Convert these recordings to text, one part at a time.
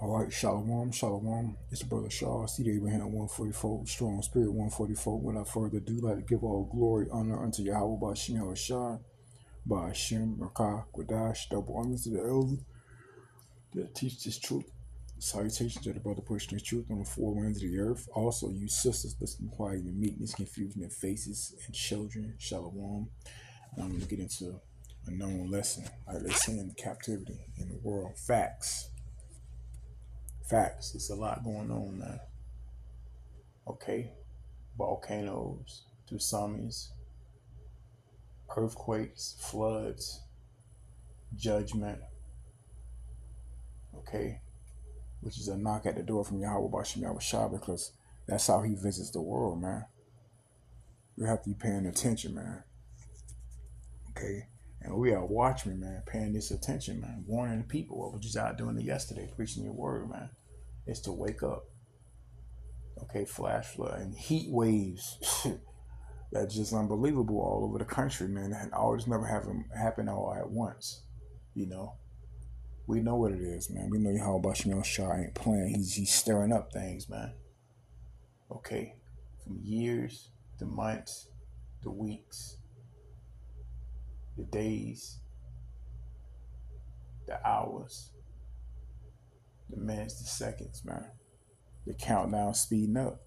All right, shalom, shalom. It's your brother Shaw, Seed Abraham 144, Strong Spirit 144. Without further ado, I'd like to give all glory, honor unto Yahweh by Shem Shah, by Hashem, Rakah, Quadash, double honors to the elders that teach this truth. Salutations to the brother pushing this truth on the four winds of the earth. Also, you sisters listening quiet in meekness, confusion in faces, and children, shalom. And I'm going to get into a known lesson, like they say in captivity in the world. Facts. Facts. It's a lot going on now. Okay. Volcanoes, tsunamis, earthquakes, floods, judgment. Okay. Which is a knock at the door from Yahweh Bashim Yahweh Shah, because that's how he visits the world, man. We have to be paying attention, man. Okay. And we are watchmen, man, paying this attention, man. Warning the people. What was just out doing it yesterday, preaching your word, man. Is to wake up. Okay, flash flood and heat waves. That's just unbelievable all over the country, man. And all this never happen all at once. You know, we know what it is, man. We know how Bashim Shah ain't playing. He's stirring up things, man. Okay, from years to months to weeks, the days, the hours, the minutes, the seconds, man. The countdown speeding up.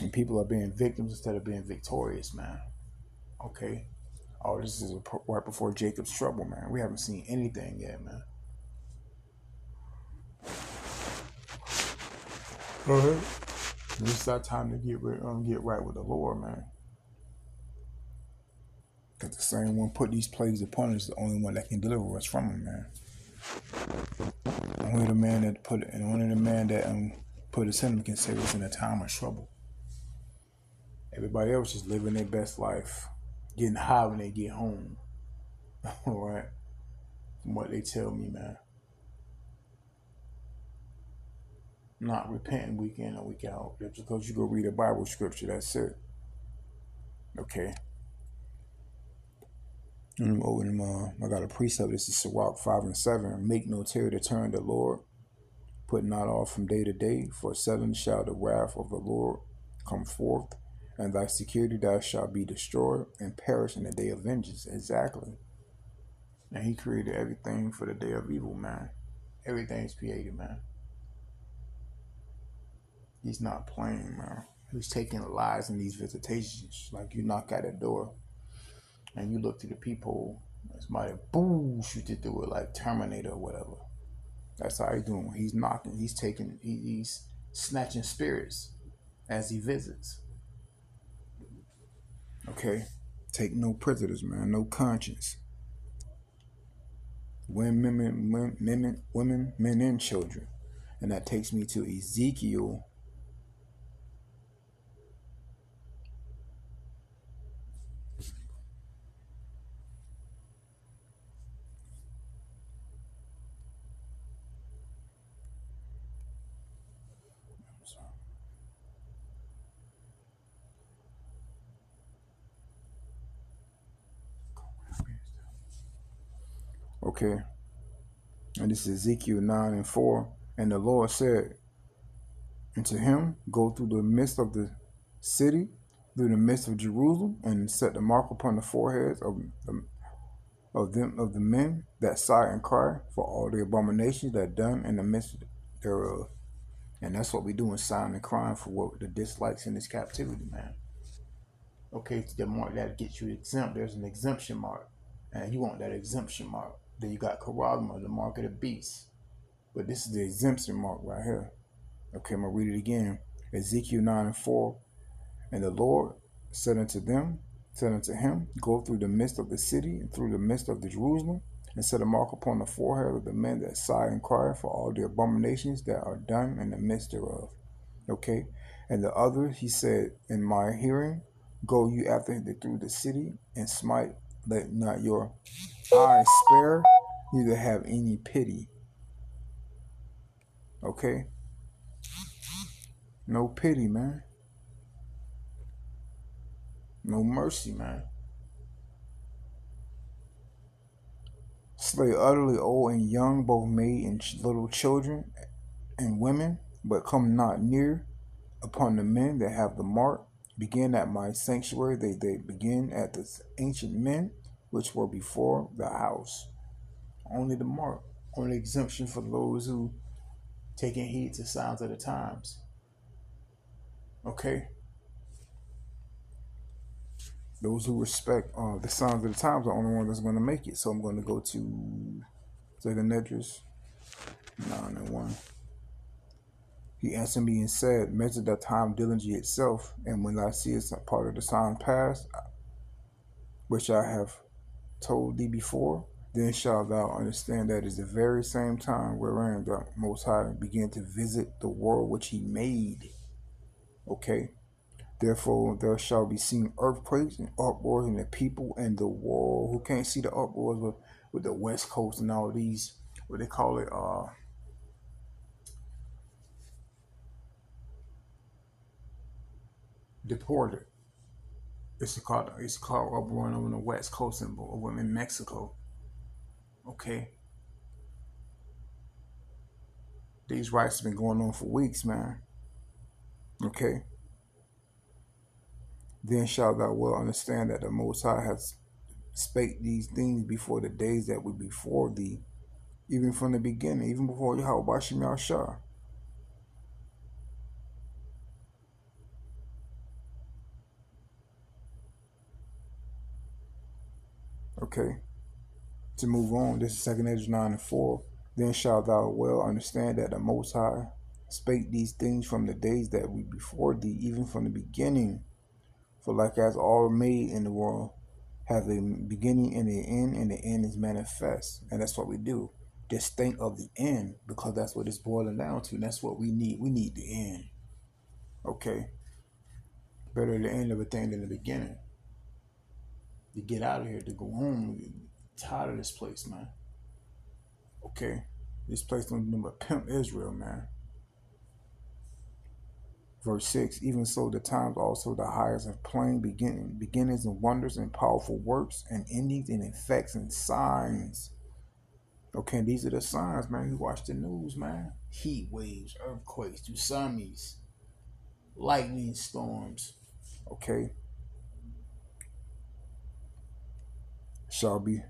And people are being victims instead of being victorious, man. Okay. Oh, this is right before Jacob's trouble, man. We haven't seen anything yet, man. It's our time to get right with the Lord, man. Because the same one put these plagues upon us is the only one that can deliver us from them, man. Only the man that put us in them can save us in a time of trouble. Everybody else is living their best life, getting high when they get home. All right, from what they tell me, man. Not repenting week in and week out. Just because you go read a Bible scripture, that's it. Okay. I got a precept. This is Sirach 5 and 7. Make no terror to turn the Lord. Put not off from day to day. For sudden shall the wrath of the Lord come forth, and thy security thou shalt be destroyed and perish in the day of vengeance. Exactly. And he created everything for the day of evil, man. Everything's created, man. He's not playing, man. He's taking lies in these visitations. Like you knock at a door and you look to the people, somebody boom, shoot you through it like Terminator or whatever. That's how he's doing. He's knocking. He's snatching spirits as he visits. Okay? Take no prisoners, man. No conscience. Women, men, and children. And that takes me to Ezekiel. Okay. And this is Ezekiel 9 and 4. And the Lord said unto him, go through the midst of the city, through the midst of Jerusalem, and set the mark upon the foreheads of the men that sigh and cry for all the abominations that are done in the midst thereof. And that's what we do in sighing and crying for what the dislikes in this captivity, man. Okay, the mark that gets you exempt, there's an exemption mark. And you want that exemption mark. Then you got Karagma, the mark of the beast. But this is the exemption mark right here. Okay, I'm going to read it again. Ezekiel 9 and 4. And the Lord said unto him, go through the midst of the city and through the midst of the Jerusalem, and set a mark upon the forehead of the men that sigh and cry for all the abominations that are done in the midst thereof. Okay. And the other, he said, in my hearing, go you after through the city and smite, let not your eyes spare, neither have any pity. Okay. No pity, man. No mercy, man. slay utterly old and young, both maid and little children and women, but come not near upon the men that have the mark. Begin at my sanctuary, they begin at the ancient men which were before the house. Only the mark, only exemption for those who taking heed to signs of the times. Okay? Those who respect the signs of the times are the only one that's going to make it. So I'm going to go to 2nd Esdras 9:1. He answered me and said, measure the time diligently itself, and when thou seest a part of the time past, which I have told thee before, then shalt thou understand that it is the very same time wherein the Most High began to visit the world which he made. Okay? Therefore there shall be seen earthquakes and uproars in the people and the world. Who can't see the uproars with the West Coast and all these, what they call it, deported. It's called uproar on the West Coast and over in Mexico. Okay. These riots have been going on for weeks, man. Okay. Then shalt thou well understand that the Most High has spake these things before the days that were before thee, even from the beginning, even before Yahweh Bashim Yahshua. Okay. To move on, this is 2nd Esdras 9:4. Then shalt thou well understand that the Most High spake these things from the days that were before thee, even from the beginning. For like as all made in the world have a beginning and the end is manifest. And that's what we do. Just think of the end, because that's what it's boiling down to. And that's what we need. We need the end. Okay. Better the end of a thing than the beginning. To get out of here, to go home. I'm tired of this place, man. Okay. This place don't do but pimp Israel, man. Verse 6, even so the times also the highest have plain beginnings and wonders and powerful works and endings and effects and signs. Okay, these are the signs, man. You watch the news, man. Heat waves, earthquakes, tsunamis, lightning storms. Okay. Shall be,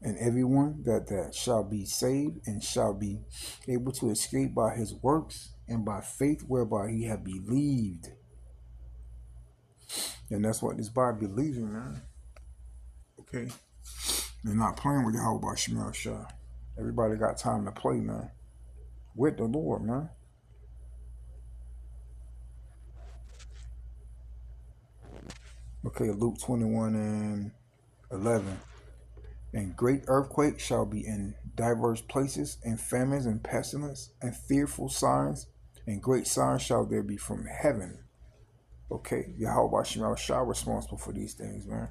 and everyone that shall be saved and shall be able to escape by his works and by faith whereby he have believed. And that's what this by believing, man. Okay. They're not playing with Yahweh Bashim Yahshua. Everybody got time to play, man. With the Lord, man. Okay, Luke 21:11. And great earthquakes shall be in diverse places, and famines and pestilence, and fearful signs, and great signs shall there be from heaven. Okay, Yahweh Bashim Yahshua responsible for these things, man.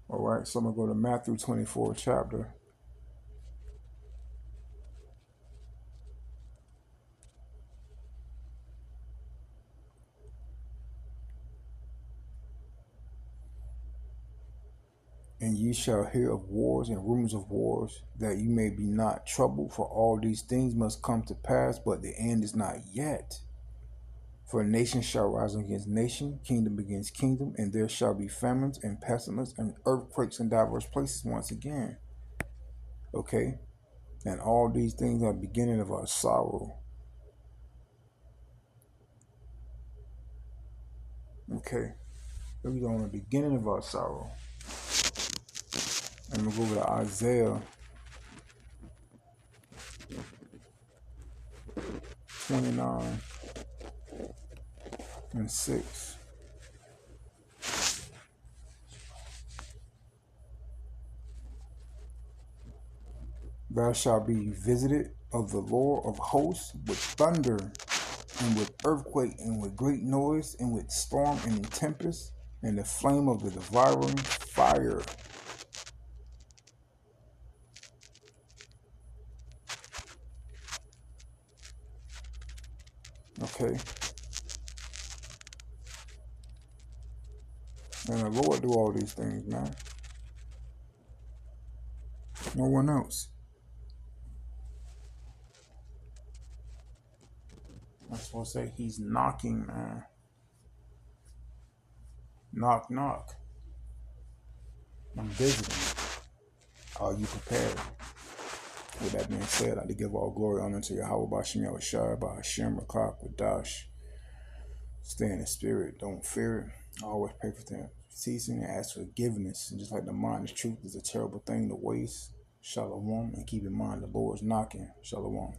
All right, so I'm going to go to Matthew 24 chapter. And ye shall hear of wars and rumors of wars, that you may be not troubled, for all these things must come to pass, but the end is not yet. For nation shall rise against nation, kingdom against kingdom, and there shall be famines and pestilence and earthquakes in diverse places once again. Okay? And all these things are the beginning of our sorrow. Okay? These are the beginning of our sorrow. And we'll go over to Isaiah 29:6. Thou shalt be visited of the Lord of hosts with thunder, and with earthquake, and with great noise, and with storm and tempest, and the flame of the devouring fire. Okay. And the Lord do all these things, man. No one else. I'm supposed to say he's knocking, man. Knock, knock. I'm visiting. Are you prepared? With that being said, I'd like to give all glory honor to Yahweh Bashim Yahushua, by Hashem, Rakak, Wadash. Stay in the spirit, don't fear it. Always pray for them. Ceasing and ask forgiveness. And just like the mind of truth is a terrible thing to waste. Shalom. And keep in mind the Lord's knocking. Shalom.